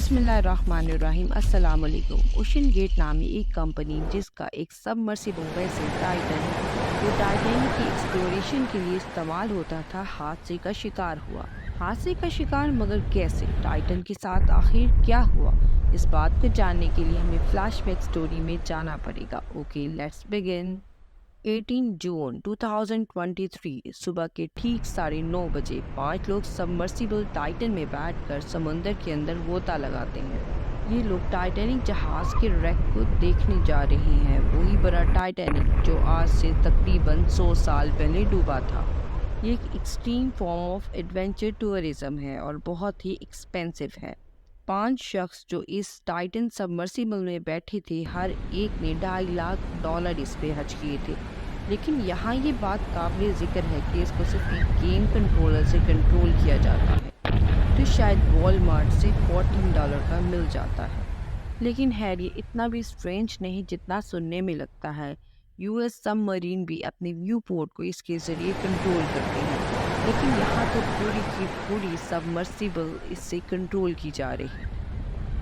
बिस्मिल्लाहिर्रहमानिर्रहीम। अस्सलाम वालेकुम। ओशन गेट नामी एक कंपनी जिसका एक सबमर्सिबल वेसल टाइटन जो टाइटैनिक की एक्सप्लोरेशन के लिए इस्तेमाल होता था हादसे का शिकार हुआ। हादसे का शिकार मगर कैसे? टाइटन के साथ आखिर क्या हुआ? इस बात को जानने के लिए हमें फ्लैशबैक स्टोरी में जाना पड़ेगा। Okay, let's begin. 18 जून 2023 सुबह के ठीक 9:30 बजे 5 लोग सबमर्सिबल टाइटन में बैठकर समुंदर के अंदर गोता लगाते हैं। ये लोग टाइटैनिक जहाज के wreck को देखने जा रहे हैं, वही बड़ा टाइटैनिक जो आज से तकरीबन 100 साल पहले डूबा था। ये एक extreme form of adventure tourism है और बहुत ही एक्सपेंसिव है। 5 शख्स जो इस टाइटन सबमर्सिबल में बैठे थे, हर एक ने $2.5 लाख इस पे खर्च किए थे। लेकिन यहाँ ये बात काबिल ज़िक्र है कि इसको सिर्फ एक गेम कंट्रोलर से कंट्रोल किया जाता है, तो शायद वॉलमार्ट से $14 का मिल जाता है। लेकिन खैर ये इतना भी स्ट्रेंज नहीं जितना सुनने में लगता है। यूएस सबमरीन भी अपने व्यू पोर्ट को इसके ज़रिए कंट्रोल करते हैं, लेकिन यहाँ तो पूरी की पूरी सबमर्सिबल इससे कंट्रोल की जा रही है।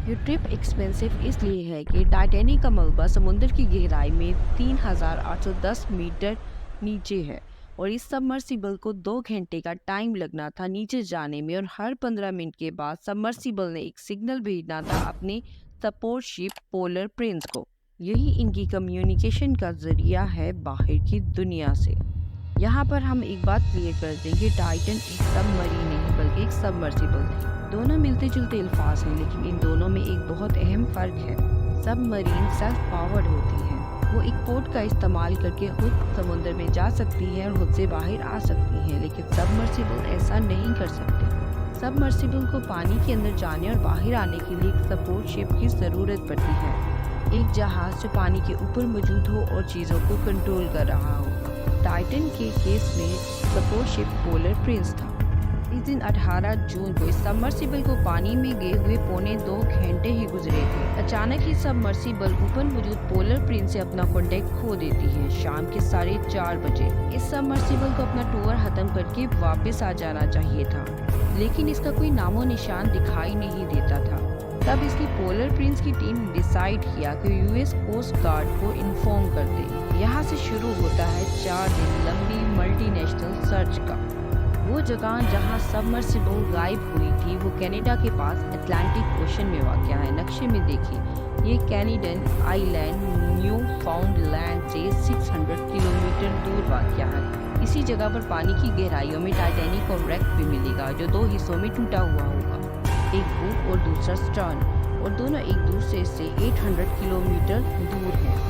ये ट्रिप एक्सपेंसिव इसलिए है कि टाइटैनिक का मलबा समुद्र की गहराई में 3810 मीटर नीचे है और इस सबमर्सिबल को 2 घंटे का टाइम लगना था नीचे जाने में, और हर 15 मिनट के बाद सबमर्सिबल ने एक सिग्नल भेजना था अपने सपोर्ट शिप पोलर प्रिंस को। यही इनकी कम्युनिकेशन का जरिया है बाहर की दुनिया से। यहाँ पर हम एक बात क्लियर कर दें कि टाइटन एक सबमरीन नहीं बल्कि एक सबमर्सिबल थी। दोनों मिलते जुलते अल्फाज हैं, लेकिन इन दोनों में एक बहुत अहम फ़र्क है। सबमरीन सेल्फ पावर्ड होती हैं, वो एक पोर्ट का इस्तेमाल करके खुद समुद्र में जा सकती हैं और खुद से बाहर आ सकती हैं, लेकिन सबमर्सिबल ऐसा नहीं कर सकते। सबमर्सिबल को पानी के अंदर जाने और बाहर आने के लिए एक सपोर्ट शिप की ज़रूरत पड़ती है, एक जहाज़ जो पानी के ऊपर मौजूद हो और चीज़ों को कंट्रोल कर रहा हो। टाइटन के केस में सपोर्ट शिप पोलर प्रिंस था। इस दिन 18 जून को इस सबमर्सिबल को पानी में गए हुए 2.25 घंटे ही गुजरे थे। अचानक ही सबमर्सिबल ऊपर मौजूद पोलर प्रिंस से अपना कॉन्टेक्ट खो देती है। शाम के 4:30 बजे इस सबमर्सिबल को अपना टूर खत्म करके वापस आ जाना चाहिए था, लेकिन इसका कोई नामो निशान दिखाई नहीं देता था। तब इसकी पोलर प्रिंस की टीम ने डिसाइड किया कि यूएस कोस्ट गार्ड को इन्फॉर्म कर दे। यहाँ से शुरू होता है 4 दिन लंबी मल्टीनेशनल सर्च का। वो जगह जहाँ सबमर्सिबल गायब हुई थी वो कनाडा के पास अटलांटिक ओशन में वाक़या है। नक्शे में देखिए, ये कैनेडियन आइलैंड न्यू फाउंडलैंड से 600 किलोमीटर दूर वाक़या है। इसी जगह पर पानी की गहराइयों में टाइटैनिक और wreck भी मिलेगा जो 2 हिस्सों में टूटा हुआ होगा, एक बूट और दूसरा स्टर्न, और दोनों एक दूसरे से 800 किलोमीटर दूर हैं।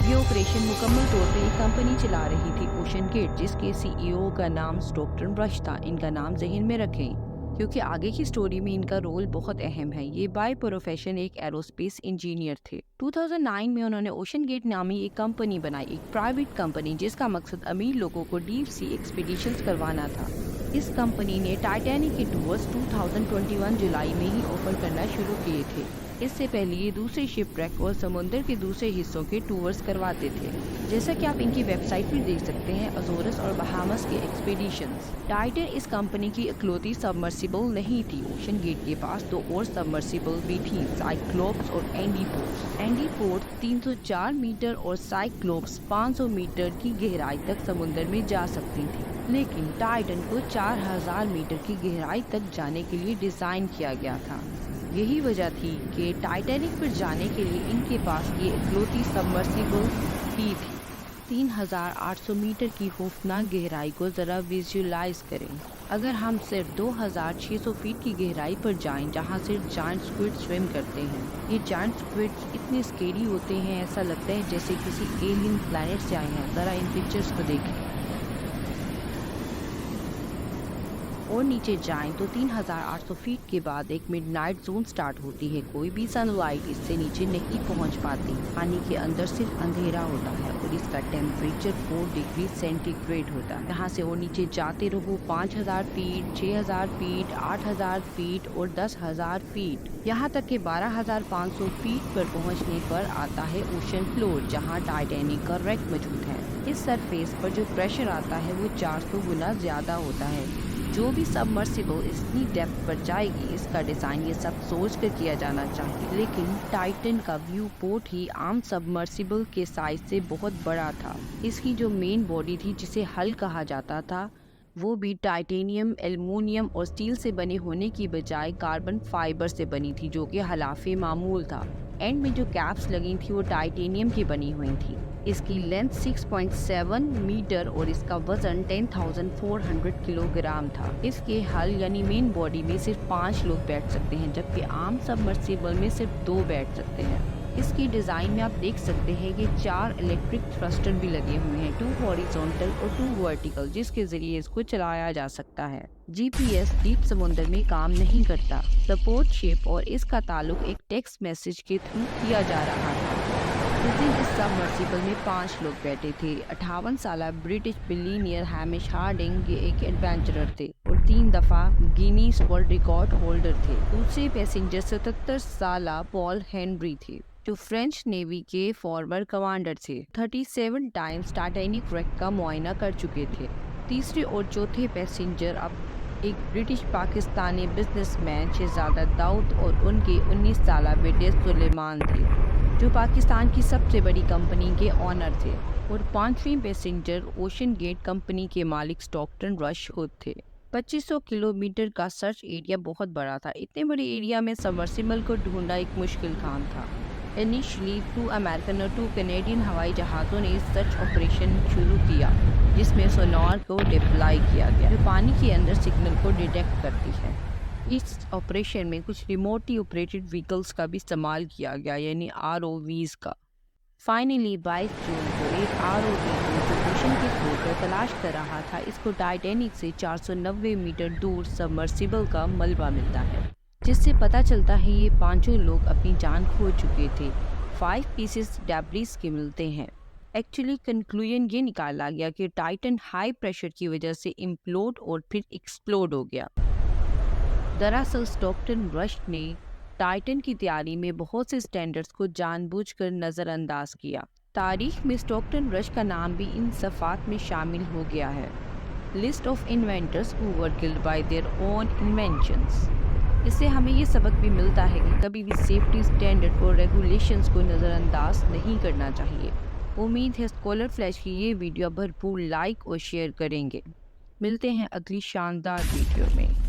ये ऑपरेशन मुकम्मल तौर पे एक कंपनी चला रही थी, ओशन गेट, जिसके सीईओ का नाम स्टोकटन ब्रश था। इनका नाम ज़हन में रखें क्योंकि आगे की स्टोरी में इनका रोल बहुत अहम है। ये बाय प्रोफेशन एक एरोस्पेस इंजीनियर थे। 2009 में उन्होंने ओशन गेट नामी एक कंपनी बनाई, एक प्राइवेट कंपनी जिसका मकसद अमीर लोगों को डीप सी एक्सपीडिशंस करवाना था। इस कंपनी ने टाइटैनिक के टूर्स 2021 जुलाई में ही ऑफर करना शुरू किए थे। इससे पहले ये दूसरे शिपरेक और समुद्र के दूसरे हिस्सों के टूर्स करवाते थे, जैसा कि आप इनकी वेबसाइट पर देख सकते हैं, अजोरस और बहामस के एक्सपीडिशंस। टाइटन इस कंपनी की इकलौती सबमर्सिबल नहीं थी। ओशन गेट के पास 2 और सबमर्सिबल भी थी, साइक्लोप्स और एंडीपोर्ट। एंडीपोर्ट 304 मीटर और साइक्लोप्स 500 मीटर की गहराई तक समुद्र में जा सकती थी, लेकिन टाइटन को 4000 मीटर की गहराई तक जाने के लिए डिज़ाइन किया गया था। यही वजह थी कि टाइटैनिक पर जाने के लिए इनके पास ये इकलौती सबमर्सिबल ही थी। 3800 मीटर की खौफनाक गहराई को ज़रा विजुलाइज करें। अगर हम सिर्फ 2600 फीट की गहराई पर जाएं, जहां सिर्फ जायंट स्क्विड स्विम करते हैं। ये जायंट स्क्विड इतने स्केरी होते हैं, ऐसा लगता है जैसे किसी एलियन प्लैनेट से आए हैं। ज़रा इन पिक्चर्स को देखें। और नीचे जाएं तो 3800 फीट के बाद एक मिडनाइट जोन स्टार्ट होती है। कोई भी सनलाइट इससे नीचे नहीं पहुंच पाती। पानी के अंदर सिर्फ अंधेरा होता है और इसका टेम्परेचर 4 डिग्री सेंटीग्रेड होता है। यहाँ से और नीचे जाते रहो 5000 फीट, 6000 फीट, 8000 फीट और 10,000 फीट, यहाँ तक कि 12,500 फीट पर पहुँचने पर आता है ओशन फ्लोर, जहाँ टाइटैनिक का wreck मौजूद है। इस सरफेस पर जो प्रेशर आता है वो 400 गुना ज़्यादा होता है। जो भी सबमर्सिबल इतनी डेप्थ पर जाएगी, इसका डिज़ाइन ये सब सोच कर किया जाना चाहिए। लेकिन टाइटन का व्यू पोर्ट ही आम सबमर्सिबल के साइज से बहुत बड़ा था। इसकी जो मेन बॉडी थी, जिसे हल कहा जाता था, वो भी टाइटेनियम, एल्युमिनियम और स्टील से बने होने की बजाय कार्बन फाइबर से बनी थी, जो कि खिलाफे मामूल था। एंड में जो कैप्स लगी थी वो टाइटेनियम की बनी हुई थी। इसकी लेंथ 6.7 मीटर और इसका वजन 10,400 किलोग्राम था। इसके हल यानी मेन बॉडी में सिर्फ 5 लोग बैठ सकते हैं, जबकि आम सबमर्सिबल में सिर्फ 2 बैठ सकते हैं। इसकी डिज़ाइन में आप देख सकते हैं कि 4 इलेक्ट्रिक थ्रस्टर भी लगे हुए हैं, 2 हॉरिजॉन्टल और 2 वर्टिकल, जिसके ज़रिए इसको चलाया जा सकता है। जीपीएस डीप समुद्र में काम नहीं करता। सपोर्ट शिप और इसका ताल्लुक एक टेक्स्ट मैसेज के थ्रू किया जा रहा था। उस दिन इस सबमर्सिबल में 5 लोग बैठे थे। 58 साल ब्रिटिश बिलियनियर हैमिश हार्डिंग ये एक एडवेंचरर थे और 3 दफ़ा गिनीज वर्ल्ड रिकॉर्ड होल्डर थे। दूसरे पैसेंजर 77 साल पॉल हेनरी थे, जो फ्रेंच नेवी के फॉर्मर कमांडर थे। 37 टाइम्स टाइटैनिक wreck का मुआयना कर चुके थे। तीसरे और चौथे पैसेंजर अब एक ब्रिटिश पाकिस्तानी बिजनेसमैन शहजादा दाऊद और उनके 19 साल बेटे सुलेमान थे, जो पाकिस्तान की सबसे बड़ी कंपनी के ऑनर थे। और 5वीं पैसेंजर ओशन गेट कंपनी के मालिक स्टॉकटन रश हुड थे। 2500 किलोमीटर का सर्च एरिया बहुत बड़ा था। इतने बड़े एरिया में सबमर्सिबल को ढूंढना एक मुश्किल काम था। इनिशियली 2 अमेरिकन और 2 कनेडियन हवाई जहाज़ों ने सर्च ऑपरेशन शुरू किया, जिसमें सोनार को डिप्लॉय किया गया, जो पानी के अंदर सिग्नल को डिटेक्ट करती है। इस ऑपरेशन में कुछ रिमोटली ऑपरेटेड व्हीकल्स का भी इस्तेमाल किया गया, यानी ROVs का। फाइनली 22 जून को एक ROV को जो ओशन के फ्लोर पर तलाश कर रहा था, इसको टाइटैनिक से 490 मीटर दूर सबमर्सिबल का मलबा मिलता है, जिससे पता चलता है ये 5 लोग अपनी जान खो चुके थे। 5 पीसेस डेब्रिस के मिलते हैं। एक्चुअली कंक्लूजन ये निकाला गया कि टाइटन हाई प्रेशर की वजह से इम्प्लोड और फिर एक्सप्लोड हो गया। दरअसल स्टॉकटन रश ने टाइटन की तैयारी में बहुत से स्टैंडर्ड्स को जानबूझकर नज़रअंदाज किया। तारीख में स्टॉकटन रश का नाम भी इन सफ़ात में शामिल हो गया है। List of inventors who were killed by their own inventions. इससे हमें ये सबक भी मिलता है कि कभी भी सेफ्टी स्टैंडर्ड और रेगुलेशंस को नज़रअंदाज नहीं करना चाहिए। उम्मीद है स्कॉलर फ्लैश की ये वीडियो भरपूर लाइक और शेयर करेंगे। मिलते हैं अगली शानदार वीडियो में।